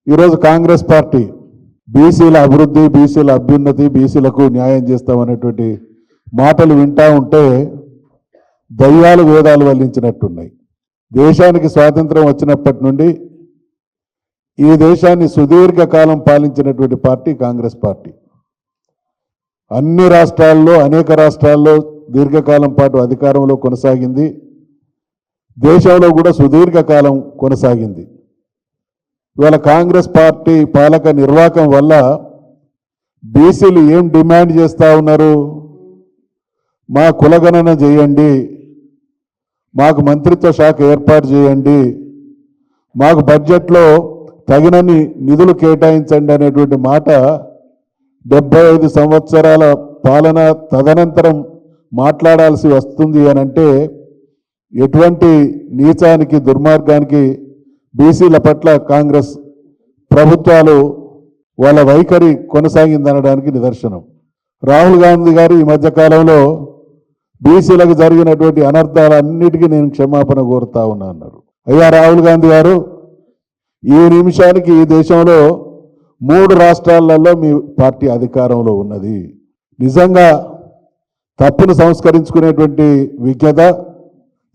ఈరోజు కాంగ్రెస్ పార్టీ బీసీల అభివృద్ధి, బీసీల అభ్యున్నతి, బీసీలకు న్యాయం చేస్తామనేటువంటి మాటలు వింటా ఉంటే దయ్యాలు వేదాలు వల్లించినట్టున్నాయి. దేశానికి స్వాతంత్రం వచ్చినప్పటి నుండి ఈ దేశాన్ని సుదీర్ఘకాలం పాలించినటువంటి పార్టీ కాంగ్రెస్ పార్టీ. అన్ని రాష్ట్రాల్లో, అనేక రాష్ట్రాల్లో దీర్ఘకాలం పాటు అధికారంలో కొనసాగింది. దేశంలో కూడా సుదీర్ఘకాలం కొనసాగింది. ఇవాళ కాంగ్రెస్ పార్టీ పాలక నిర్వాహకం వల్ల బీసీలు ఏం డిమాండ్ చేస్తూ ఉన్నారు? మా కులగణన చేయండి, మాకు మంత్రిత్వ శాఖ ఏర్పాటు చేయండి, మాకు బడ్జెట్లో తగినన్ని నిధులు కేటాయించండి అనేటువంటి మాట 75 సంవత్సరాల పాలన తదనంతరం మాట్లాడాల్సి వస్తుంది అని అంటే ఎటువంటి నీచానికి, దుర్మార్గానికి బీసీల పట్ల కాంగ్రెస్ ప్రభుత్వాలు వాళ్ళ వైఖరి కొనసాగిందనడానికి నిదర్శనం. రాహుల్ గాంధీ గారు ఈ మధ్యకాలంలో బీసీలకు జరిగినటువంటి అనర్థాలన్నిటికీ నేను క్షమాపణ కోరుతా ఉన్నా అన్నారు. అయ్యా రాహుల్ గాంధీ గారు, ఈ నిమిషానికి ఈ దేశంలో 3 రాష్ట్రాలలో మీ పార్టీ అధికారంలో ఉన్నది. నిజంగా తప్పును సంస్కరించుకునేటువంటి విజ్ఞత,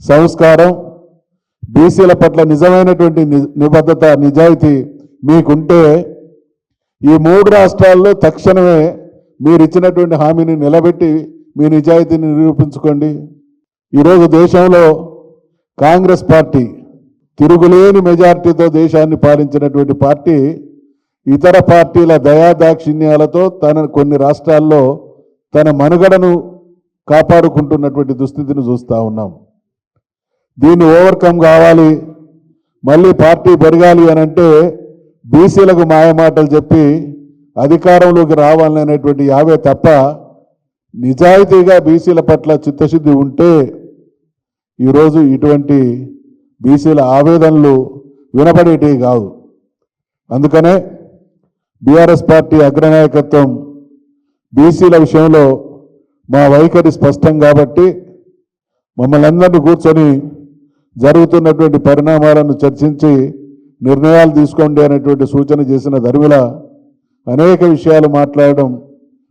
సంస్కారం, బీసీల పట్ల నిజమైనటువంటి నిబద్ధత, నిజాయితీ మీకుంటే ఈ 3 రాష్ట్రాల్లో తక్షణమే మీరు ఇచ్చినటువంటి హామీని నిలబెట్టి మీ నిజాయితీని నిరూపించుకోండి. ఈరోజు దేశంలో కాంగ్రెస్ పార్టీ తిరుగులేని మెజార్టీతో దేశాన్ని పాలించినటువంటి పార్టీ ఇతర పార్టీల దయాదాక్షిణ్యాలతో కొన్ని రాష్ట్రాల్లో తన మనుగడను కాపాడుకుంటున్నటువంటి దుస్థితిని చూస్తూ ఉన్నాం. దీన్ని ఓవర్కమ్ కావాలి, మళ్ళీ పార్టీ పెరగాలి అని అంటే బీసీలకు మాయమాటలు చెప్పి అధికారంలోకి రావాలనేటువంటి యావే తప్ప నిజాయితీగా బీసీల పట్ల చిత్తశుద్ధి ఉంటే ఈరోజు ఇటువంటి బీసీల ఆవేదనలు వినపడేటివి కాదు. అందుకనే బీఆర్ఎస్ పార్టీ అగ్రనాయకత్వం బీసీల విషయంలో మా వైఖరి స్పష్టం కాబట్టి మమ్మల్ని అందరినీ కూర్చొని జరుగుతున్నటువంటి పరిణామాలను చర్చించి నిర్ణయాలు తీసుకోండి అనేటువంటి సూచన చేసిన ధర్మిల అనేక విషయాలు మాట్లాడడం,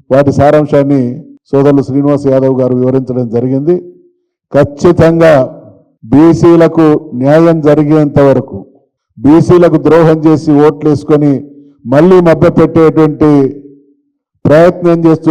వాటి సారాంశాన్ని సోదరులు శ్రీనివాస్ యాదవ్ గారు వివరించడం జరిగింది. ఖచ్చితంగా బీసీలకు న్యాయం జరిగేంత వరకు, బీసీలకు ద్రోహం చేసి ఓట్లు వేసుకొని మళ్ళీ మభ్యపెట్టేటువంటి ప్రయత్నం చేస్తున్న